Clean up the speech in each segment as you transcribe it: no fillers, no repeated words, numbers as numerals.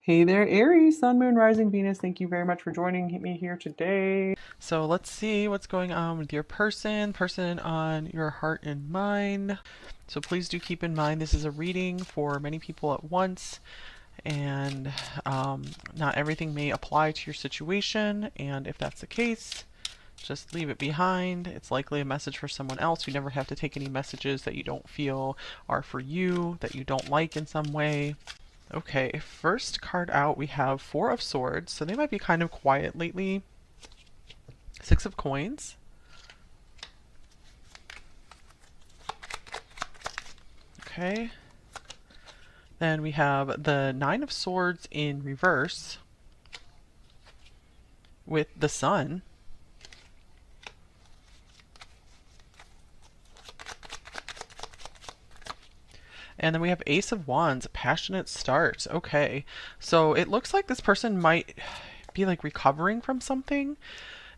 Hey there, Aries, Sun, Moon, Rising, Venus. Thank you very much for joining me here today. So let's see what's going on with your person on your heart and mind. So please do keep in mind this is a reading for many people at once, and not everything may apply to your situation. And if that's the case, just leave it behind. It's likely a message for someone else. You never have to take any messages that you don't feel are for you, that you don't like in some way. Okay, first card out, we have Four of Swords. So they might be kind of quiet lately. Six of Coins. Okay. Then we have the Nine of Swords in reverse with the Sun. And then we have Ace of Wands, passionate start. Okay, so it looks like this person might be like recovering from something.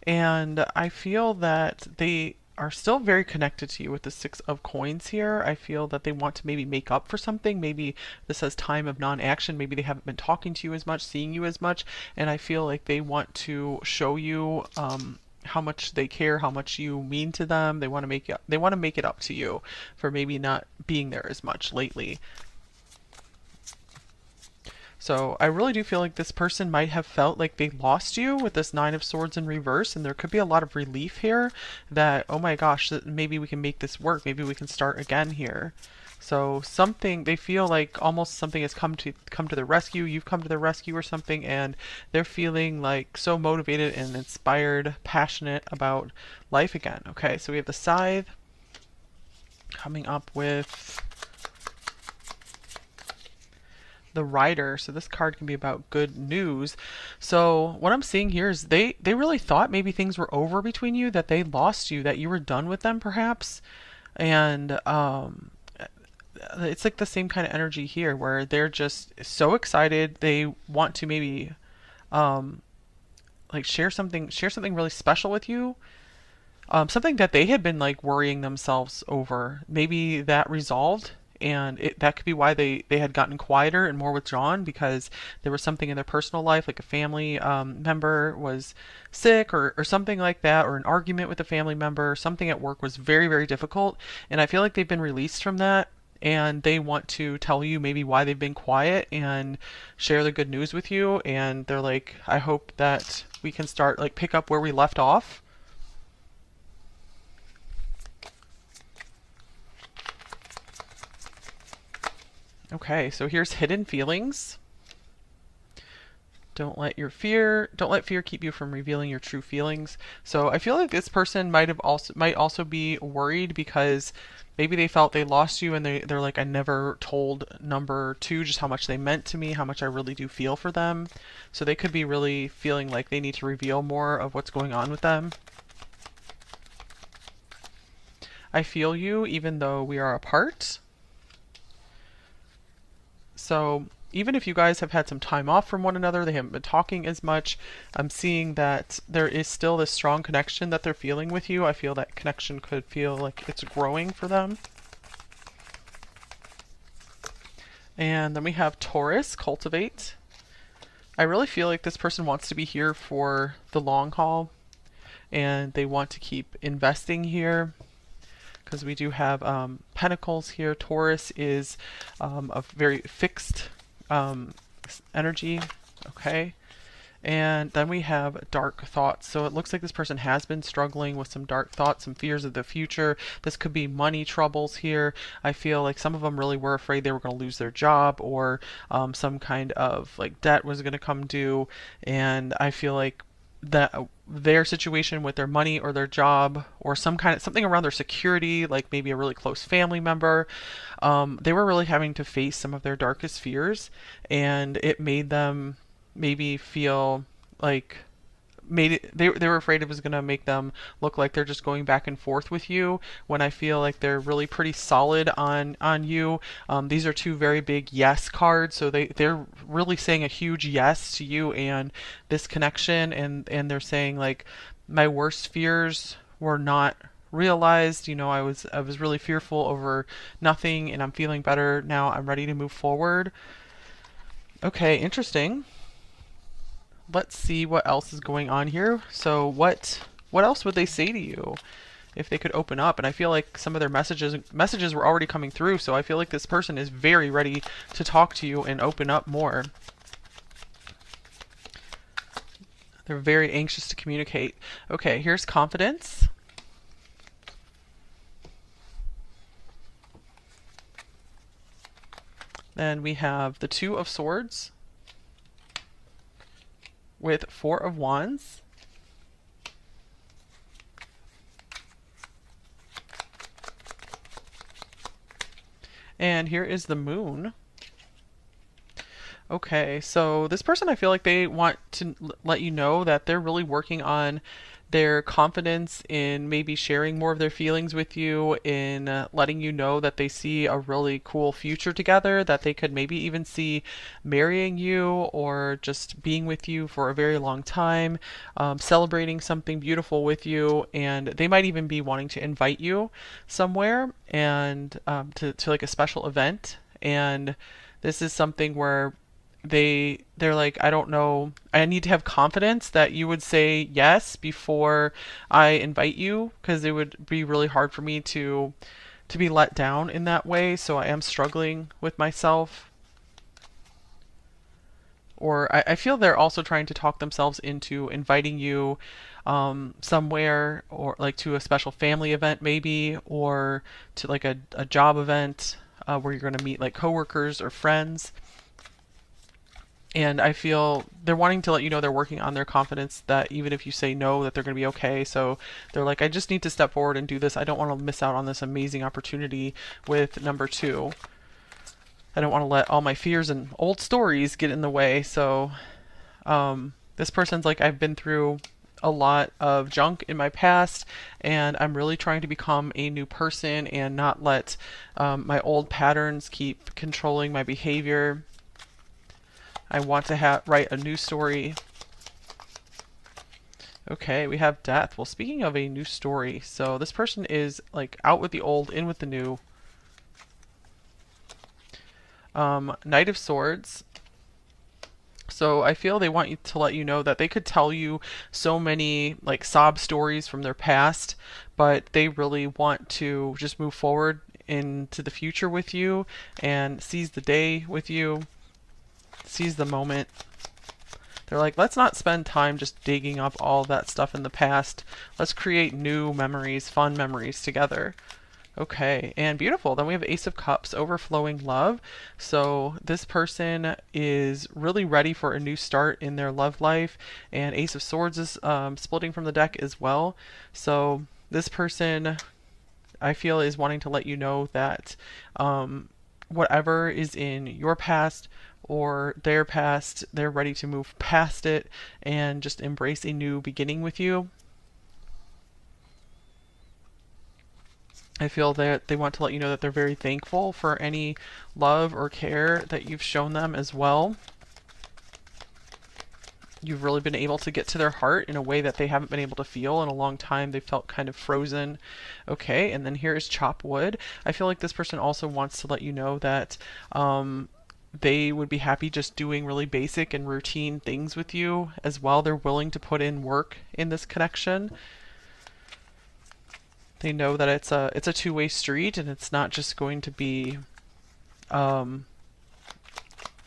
And I feel that they are still very connected to you with the Six of Coins here. I feel that they want to maybe make up for something. Maybe this says time of non-action. Maybe they haven't been talking to you as much, seeing you as much. And I feel like they want to show you how much they care, how much you mean to them. They want to make it up to you for maybe not being there as much lately. So I really do feel like this person might have felt like they lost you with this Nine of Swords in reverse, and there could be a lot of relief here that, oh my gosh, that maybe we can make this work. Maybe we can start again here. So something, they feel like almost something has come to the rescue. You've come to the rescue or something, and they're feeling like so motivated and inspired, passionate about life again. Okay, so we have the Scythe coming up with the Rider. So this card can be about good news. So what I'm seeing here is they really thought maybe things were over between you, that they lost you, that you were done with them perhaps. And it's like the same kind of energy here where they're just so excited. They want to maybe um, like share something really special with you. Something that they had been like worrying themselves over. Maybe that resolved, and that could be why they had gotten quieter and more withdrawn, because there was something in their personal life, like a family member was sick, or something like that, or an argument with a family member. Something at work was very, very difficult, and I feel like they've been released from that. And they want to tell you maybe why they've been quiet and share the good news with you. And they're like, I hope that we can start like pick up where we left off. Okay, so here's hidden feelings. Don't let fear keep you from revealing your true feelings. So I feel like this person might also be worried because maybe they felt they lost you, and they're like, I never told number two just how much they meant to me, how much I really do feel for them. So they could be really feeling like they need to reveal more of what's going on with them. I feel you even though we are apart. So even if you guys have had some time off from one another, they haven't been talking as much, I'm seeing that there is still this strong connection that they're feeling with you. I feel that connection could feel like it's growing for them. And then we have Taurus, cultivate. I really feel like this person wants to be here for the long haul, and they want to keep investing here, because we do have Pentacles here. Taurus is a very fixed energy. Okay. And then we have dark thoughts. So it looks like this person has been struggling with some dark thoughts, some fears of the future. This could be money troubles here. I feel like some of them really were afraid they were going to lose their job, or some kind of like debt was going to come due. And I feel like that their situation with their money or their job, or something around their security, like maybe a really close family member, they were really having to face some of their darkest fears, and it made them maybe feel like they were afraid it was going to make them look like they're just going back and forth with you, when I feel like they're really pretty solid on you. These are two very big yes cards, so they're really saying a huge yes to you and this connection, and they're saying like, my worst fears were not realized. I was really fearful over nothing, and I'm feeling better now. I'm ready to move forward. Okay, interesting. Let's see what else is going on here. So what else would they say to you if they could open up? And I feel like some of their messages were already coming through, so I feel like this person is very ready to talk to you and open up more. They're very anxious to communicate. Okay, here's confidence. Then we have the Two of Swords with Four of Wands. And here is the Moon. Okay, so this person, I feel like they want to let you know that they're really working on their confidence in maybe sharing more of their feelings with you, in letting you know that they see a really cool future together, that they could maybe even see marrying you or just being with you for a very long time, celebrating something beautiful with you, and they might even be wanting to invite you somewhere and to like a special event. And this is something where they're like, I don't know, I need to have confidence that you would say yes before I invite you, because it would be really hard for me to be let down in that way. So I am struggling with myself. Or I feel they're also trying to talk themselves into inviting you somewhere, or like to a special family event maybe, or to like a job event where you're going to meet like coworkers or friends. And I feel they're wanting to let you know they're working on their confidence, that even if you say no, that they're going to be okay. So they're like, I just need to step forward and do this. I don't want to miss out on this amazing opportunity with number two. I don't want to let all my fears and old stories get in the way. So this person's like, I've been through a lot of junk in my past, and I'm really trying to become a new person and not let my old patterns keep controlling my behavior. I want to write a new story. Okay, we have death. Well, speaking of a new story, so this person is like out with the old, in with the new. Knight of Swords. So I feel they want you to let you know that they could tell you so many like sob stories from their past, but they really want to just move forward into the future with you and seize the day with you, seize the moment. They're like, let's not spend time just digging up all that stuff in the past. Let's create new memories, fun memories together. Okay, and beautiful. Then we have Ace of Cups, overflowing love. So this person is really ready for a new start in their love life, and Ace of Swords is splitting from the deck as well. So this person, I feel, is wanting to let you know that whatever is in your past or their past, they're ready to move past it and just embrace a new beginning with you. I feel that they want to let you know that they're very thankful for any love or care that you've shown them as well. You've really been able to get to their heart in a way that they haven't been able to feel in a long time. They felt kind of frozen. Okay, and then here is chop wood. I feel like this person also wants to let you know that they would be happy just doing really basic and routine things with you as well. They're willing to put in work in this connection. They know that it's a two-way street, and it's not just going to be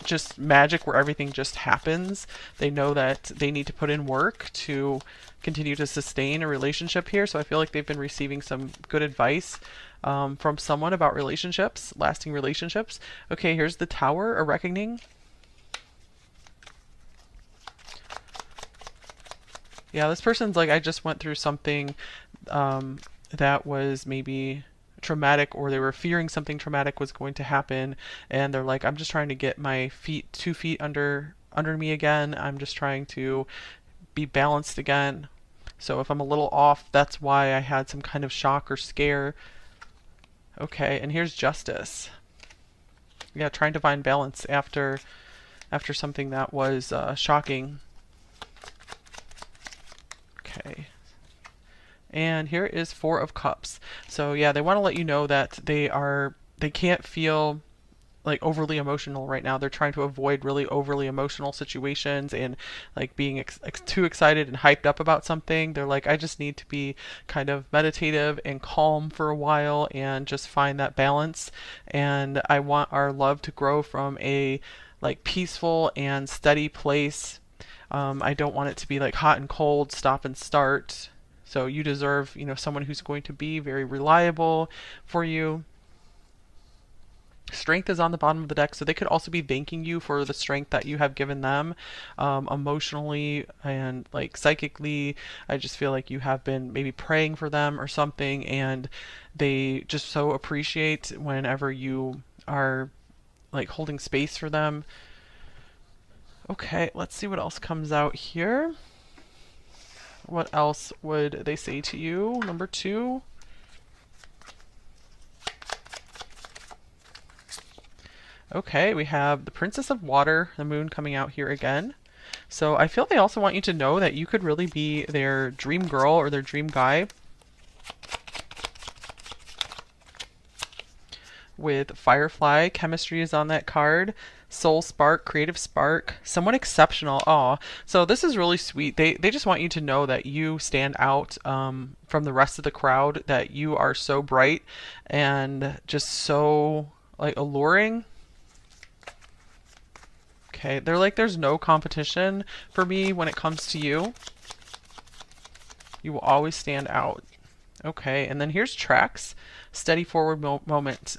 just magic where everything just happens. They know that they need to put in work to continue to sustain a relationship here. So I feel like they've been receiving some good advice from someone about relationships, lasting relationships. Okay, here's the Tower, a reckoning. Yeah, this person's like, I just went through something that was maybe traumatic, or they were fearing something traumatic was going to happen, and they're like, I'm just trying to get my 2 feet under me again. I'm just trying to be balanced again. So if I'm a little off, that's why I had some kind of shock or scare. Okay, and here's Justice. Yeah, trying to find balance after something that was shocking. Okay. And here is Four of Cups. So yeah, they want to let you know that they can't feel like overly emotional right now. They're trying to avoid really overly emotional situations and like being too excited and hyped up about something. They're like, I just need to be kind of meditative and calm for a while and just find that balance. And I want our love to grow from a like peaceful and steady place. I don't want it to be like hot and cold, stop and start. So you deserve, someone who's going to be very reliable for you. Strength is on the bottom of the deck, so they could also be thanking you for the strength that you have given them, emotionally and like psychically. I just feel like you have been maybe praying for them or something, and they just so appreciate whenever you are like holding space for them. Okay, let's see what else comes out here. What else would they say to you? Number 2. Okay, we have the Princess of Water, the moon coming out here again. So I feel they also want you to know that you could really be their dream girl or their dream guy. With Firefly, chemistry is on that card. Soul spark, creative spark, someone exceptional. Aw, so this is really sweet. They just want you to know that you stand out from the rest of the crowd, that you are so bright and just so like alluring. Okay, they're like, there's no competition for me when it comes to you. You will always stand out. Okay, and then here's tracks, steady forward movement.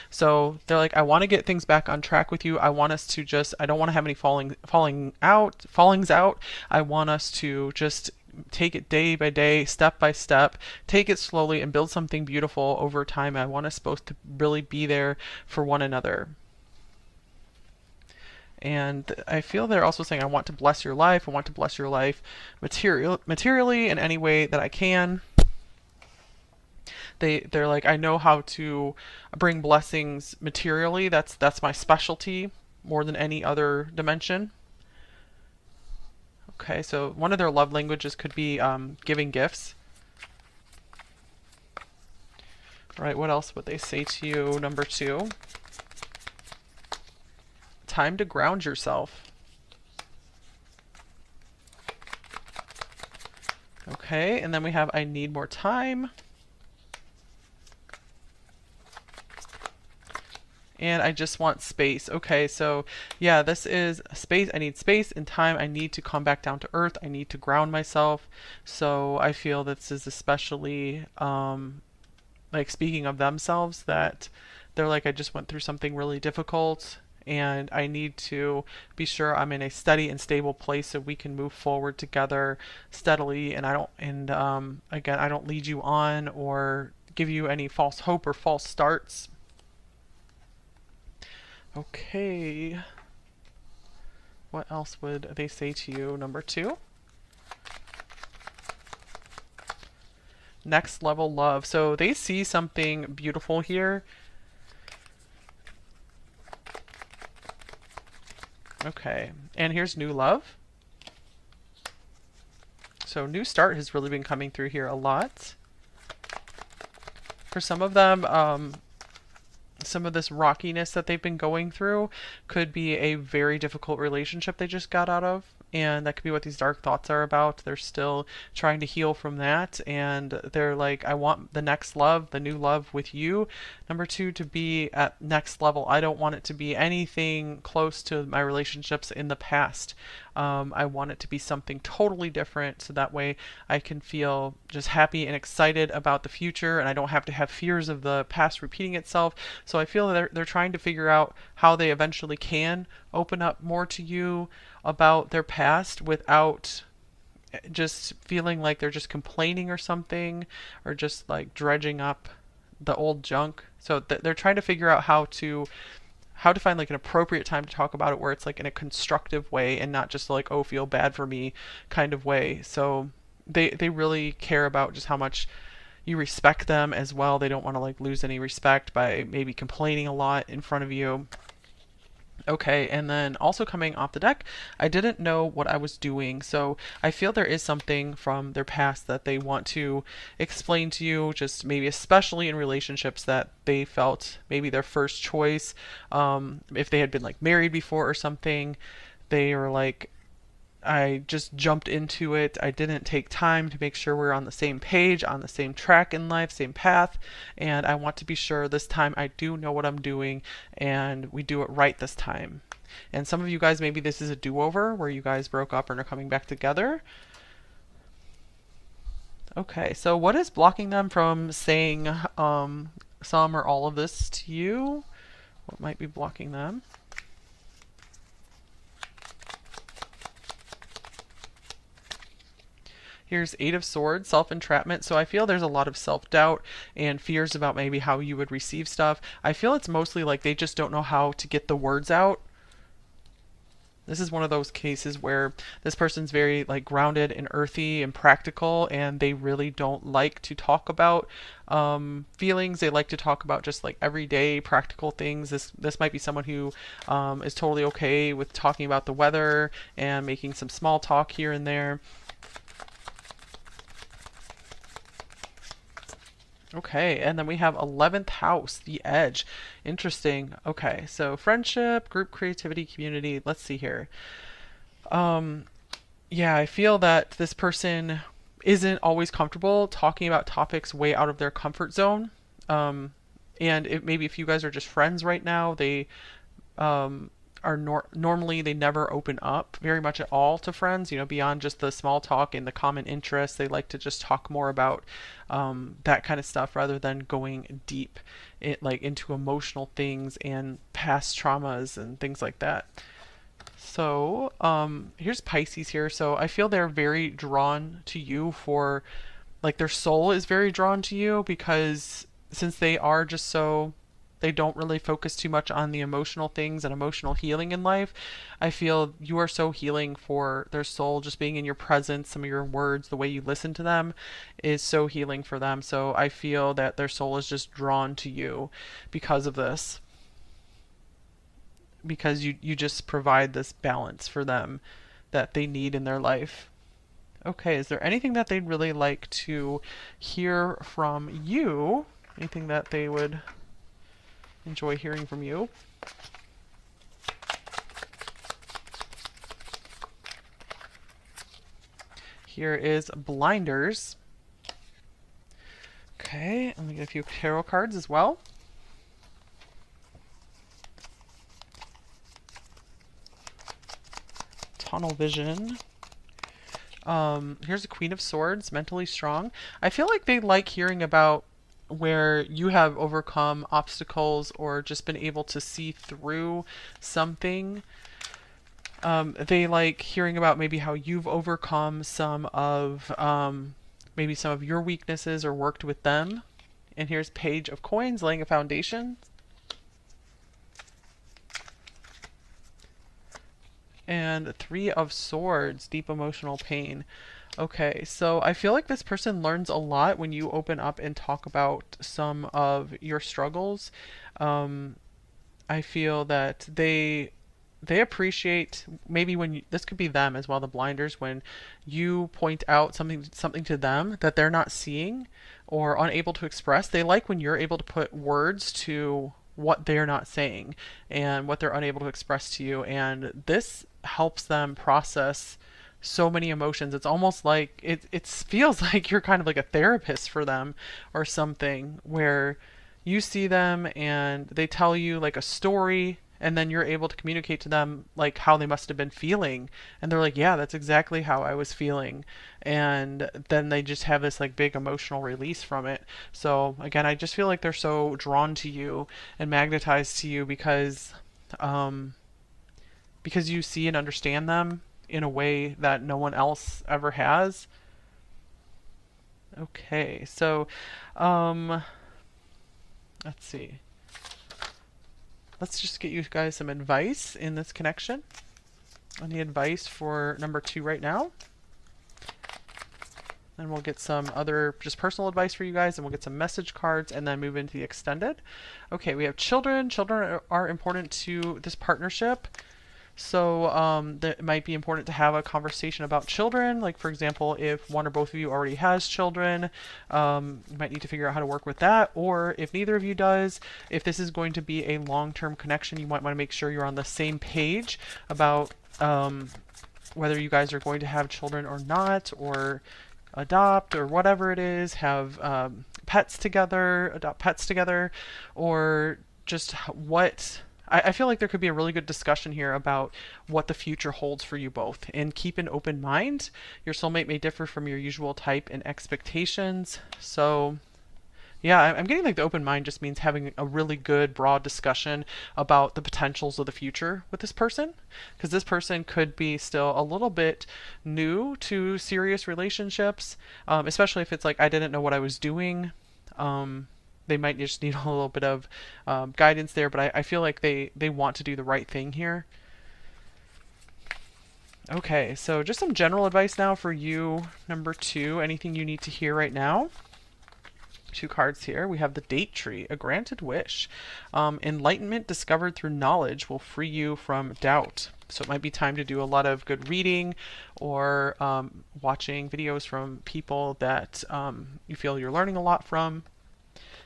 So they're like, I want to get things back on track with you. I want us to just, I don't want to have any fallings out. I want us to just take it day by day, step by step, take it slowly and build something beautiful over time. I want us both to really be there for one another. And I feel they're also saying, I want to bless your life. I want to bless your life materially in any way that I can. They're like, I know how to bring blessings materially. That's my specialty more than any other dimension. Okay, so one of their love languages could be giving gifts. All right, what else would they say to you? Number 2. Time to ground yourself. Okay, and then we have I need more time. And I just want space. Okay, so yeah, this is space. I need space and time. I need to come back down to earth. I need to ground myself. So I feel this is especially like speaking of themselves, that they're like, I just went through something really difficult and I need to be sure I'm in a steady and stable place so we can move forward together steadily. And again, I don't lead you on or give you any false hope or false starts. Okay. What else would they say to you? Number 2. Next level love. So they see something beautiful here. Okay. And here's new love. So new start has really been coming through here a lot. For some of them, some of this rockiness that they've been going through could be a very difficult relationship they just got out of. And that could be what these dark thoughts are about. They're still trying to heal from that. And they're like, I want the next love, the new love with you. Number 2, to be at next level. I don't want it to be anything close to my relationships in the past. I want it to be something totally different, so that way I can feel just happy and excited about the future, and I don't have to have fears of the past repeating itself. So I feel they're trying to figure out how they eventually can open up more to you about their past without just feeling like they're just complaining or something, or just like dredging up the old junk. So they're trying to figure out how to find like an appropriate time to talk about it where it's like in a constructive way and not just like, oh, feel bad for me kind of way. So they really care about just how much you respect them as well. They don't want to like lose any respect by maybe complaining a lot in front of you. Okay, and then also coming off the deck, I didn't know what I was doing. So I feel there is something from their past that they want to explain to you, just maybe especially in relationships that they felt maybe their first choice. If they had been like married before or something, they were like, I just jumped into it. I didn't take time to make sure we're on the same page, on the same track in life, same path. And I want to be sure this time I do know what I'm doing and we do it right this time. And some of you guys, maybe this is a do-over where you guys broke up and are coming back together. Okay, so what is blocking them from saying some or all of this to you? What might be blocking them? Here's Eight of Swords, self-entrapment. So I feel there's a lot of self-doubt and fears about maybe how you would receive stuff. I feel it's mostly like they just don't know how to get the words out. This is one of those cases where this person's very like grounded and earthy and practical, and they really don't like to talk about feelings. They like to talk about just like everyday practical things. This might be someone who is totally okay with talking about the weather and making some small talk here and there. Okay, and then we have 11th house, the edge. Interesting. Okay, so friendship, group creativity, community. Let's see here. Um, yeah, I feel that this person isn't always comfortable talking about topics way out of their comfort zone. And maybe if you guys are just friends right now, they um, are normally they never open up very much at all to friends, beyond just the small talk and the common interests. They like to just talk more about that kind of stuff rather than going deep like into emotional things and past traumas and things like that. So here's Pisces here. So I feel they're very drawn to you for like their soul is very drawn to you because since they are just so they don't really focus too much on the emotional things and emotional healing in life. I feel you are so healing for their soul. Just being in your presence, some of your words, the way you listen to them is so healing for them. So I feel that their soul is just drawn to you because of this. Because you just provide this balance for them that they need in their life. Okay, is there anything that they'd really like to hear from you? Anything that they would enjoy hearing from you? Here is Blinders. Okay, let me get a few tarot cards as well. Tunnel Vision. Here's a Queen of Swords, mentally strong. I feel like they like hearing about where you have overcome obstacles or just been able to see through something. They like hearing about maybe how you've overcome some of maybe some of your weaknesses or worked with them. And here's Page of Coins, laying a foundation. And Three of Swords, deep emotional pain. Okay, so I feel like this person learns a lot when you open up and talk about some of your struggles. I feel that they appreciate maybe when this could be them as well, the blinders, when you point out something to them that they're not seeing or unable to express. They like when you're able to put words to what they're not saying and what they're unable to express to you, and this helps them process so many emotions. It's almost like it feels like you're kind of like a therapist for them or something, where you see them and they tell you like a story and then you're able to communicate to them like how they must have been feeling, and they're like, yeah, that's exactly how I was feeling, and then they just have this like big emotional release from it. So again, I just feel like they're so drawn to you and magnetized to you um because you see and understand them in a way that no one else ever has. Okay, so um let's see. Let's just get you guys some advice in this connection. Any advice for number 2 right now? And we'll get some other just personal advice for you guys, and we'll get some message cards and then move into the extended. Okay, we have children. Children are important to this partnership. So that it might be important to have a conversation about children. Like, for example, if one or both of you already has children, you might need to figure out how to work with that. Or if neither of you does, if this is going to be a long-term connection, you might want to make sure you're on the same page about whether you guys are going to have children or not, or adopt, or whatever it is, have pets together, adopt pets together, or just what. I feel like there could be a really good discussion here about what the future holds for you both. And keep an open mind. Your soulmate may differ from your usual type and expectations. So yeah, I'm getting like the open mind just means having a really good broad discussion about the potentials of the future with this person. Because this person could be still a little bit new to serious relationships, especially if it's like, I didn't know what I was doing. They might just need a little bit of guidance there, but I feel like they want to do the right thing here. Okay, so just some general advice now for you, number 2. Anything you need to hear right now? 2 cards here. We have the date tree, a granted wish. Enlightenment discovered through knowledge will free you from doubt. So it might be time to do a lot of good reading, or watching videos from people that you feel you're learning a lot from.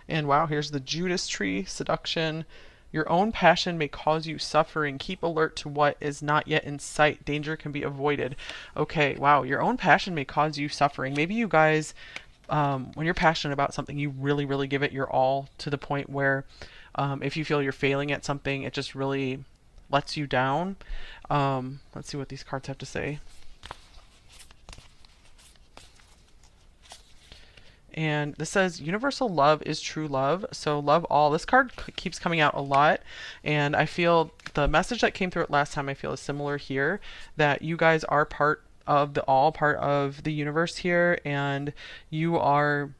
And wow, here's the Judas tree, seduction. Your own passion may cause you suffering. Keep alert to what is not yet in sight. Danger can be avoided. Okay, wow, your own passion may cause you suffering. Maybe you guys, when you're passionate about something, you really, really give it your all, to the point where if you feel you're failing at something, it just really lets you down. Let's see what these cards have to say. And this says universal love is true love. So love all. This card keeps coming out a lot. And I feel the message that came through it last time, I feel is similar here. That you guys are part of the all, part of the universe here. And you are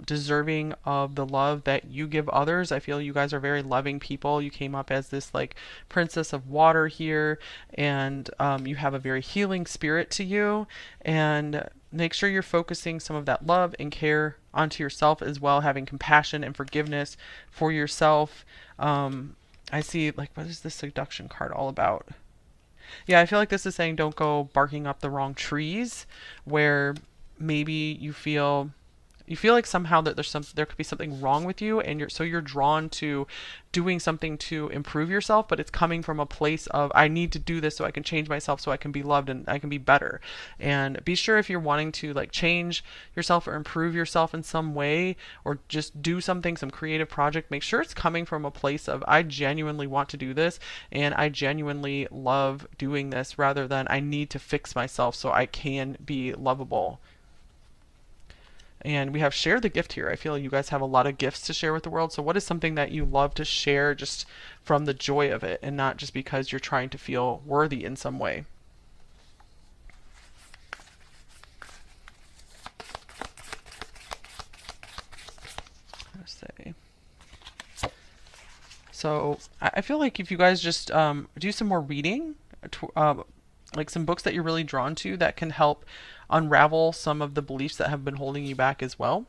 deserving of the love that you give others. I feel you guys are very loving people. You came up as this like princess of water here. And you have a very healing spirit to you. And make sure you're focusing some of that love and care onto yourself as well, having compassion and forgiveness for yourself. I see, like, what is this seduction card all about? Yeah, I feel like this is saying don't go barking up the wrong trees, where maybe you feel like somehow that there could be something wrong with you, and you're drawn to doing something to improve yourself, but it's coming from a place of, I need to do this so I can change myself, so I can be loved and I can be better. And be sure, if you're wanting to like change yourself or improve yourself in some way, or just do something, some creative project, make sure it's coming from a place of, I genuinely want to do this and I genuinely love doing this, rather than I need to fix myself so I can be lovable. And we have share the gift here. I feel you guys have a lot of gifts to share with the world. So what is something that you love to share just from the joy of it, and not just because you're trying to feel worthy in some way? Let's say. So I feel like if you guys just do some more reading, like some books that you're really drawn to that can help unravel some of the beliefs that have been holding you back as well.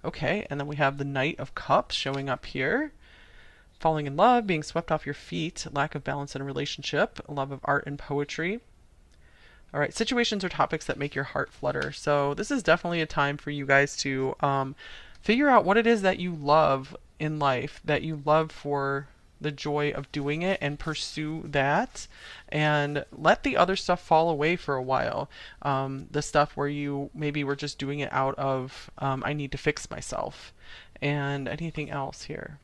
Okay, and then we have the Knight of Cups showing up here. Falling in love, being swept off your feet, lack of balance in a relationship, love of art and poetry. All right, situations or topics that make your heart flutter. So this is definitely a time for you guys to figure out what it is that you love in life, that you love for the joy of doing it, and pursue that, and let the other stuff fall away for a while. The stuff where you maybe were just doing it out of I need to fix myself. And anything else here?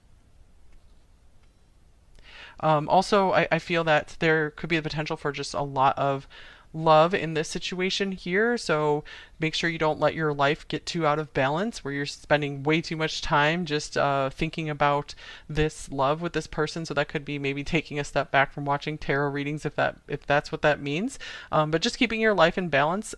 Also, I feel that there could be the potential for just a lot of love in this situation here. So make sure you don't let your life get too out of balance, where you're spending way too much time just thinking about this love with this person. So that could be maybe taking a step back from watching tarot readings, if that's what that means. But just keeping your life in balance,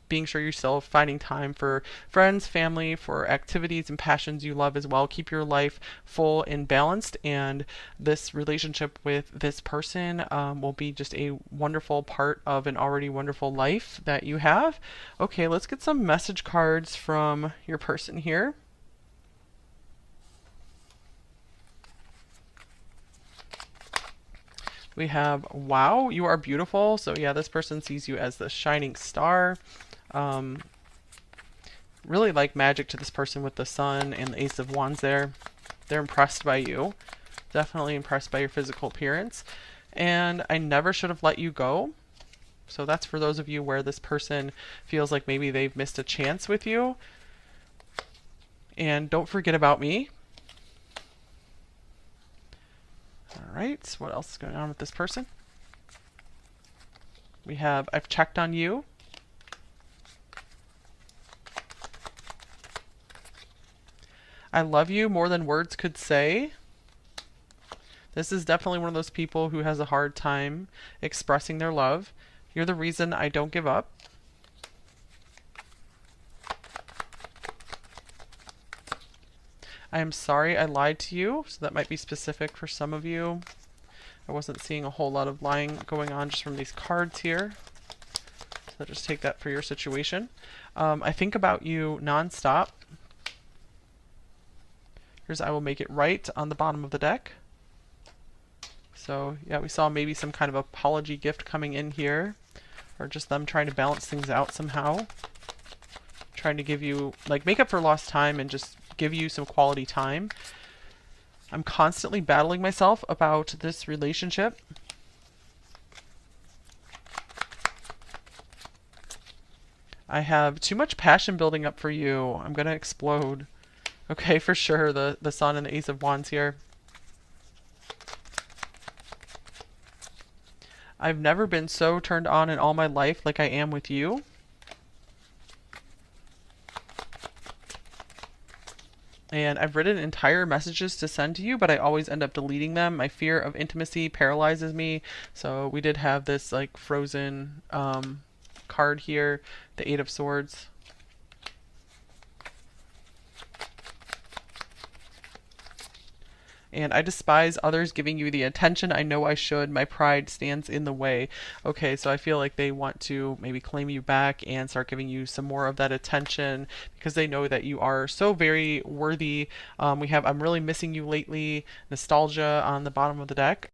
being sure you're still finding time for friends, family, for activities and passions you love as well. Keep your life full and balanced, and this relationship with this person will be just a wonderful part of an already wonderful life that you have. Okay, let's let's get some message cards from your person here. We have, wow, you are beautiful. So yeah, this person sees you as the shining star. Really like magic to this person with the sun and the Ace of Wands there. They're impressed by you. Definitely impressed by your physical appearance. And I never should have let you go. So that's for those of you where this person feels like maybe they've missed a chance with you. And don't forget about me. All right, what else is going on with this person? We have, I've checked on you. I love you more than words could say. This is definitely one of those people who has a hard time expressing their love. You're the reason I don't give up. I am sorry I lied to you. So that might be specific for some of you. I wasn't seeing a whole lot of lying going on just from these cards here. So just take that for your situation. I think about you nonstop. Here's I will make it right on the bottom of the deck. So yeah, we saw maybe some kind of apology gift coming in here, or just them trying to balance things out somehow. Trying to give you, like, make up for lost time and just give you some quality time. I'm constantly battling myself about this relationship. I have too much passion building up for you. I'm gonna explode. Okay, for sure, the Sun and the Ace of Wands here. I've never been so turned on in all my life like I am with you. And I've written entire messages to send to you, but I always end up deleting them. My fear of intimacy paralyzes me. So we did have this like frozen card here, the Eight of Swords. And I despise others giving you the attention I know I should. My pride stands in the way. Okay, so I feel like they want to maybe claim you back and start giving you some more of that attention because they know that you are so very worthy. We have I'm really missing you lately, nostalgia on the bottom of the deck.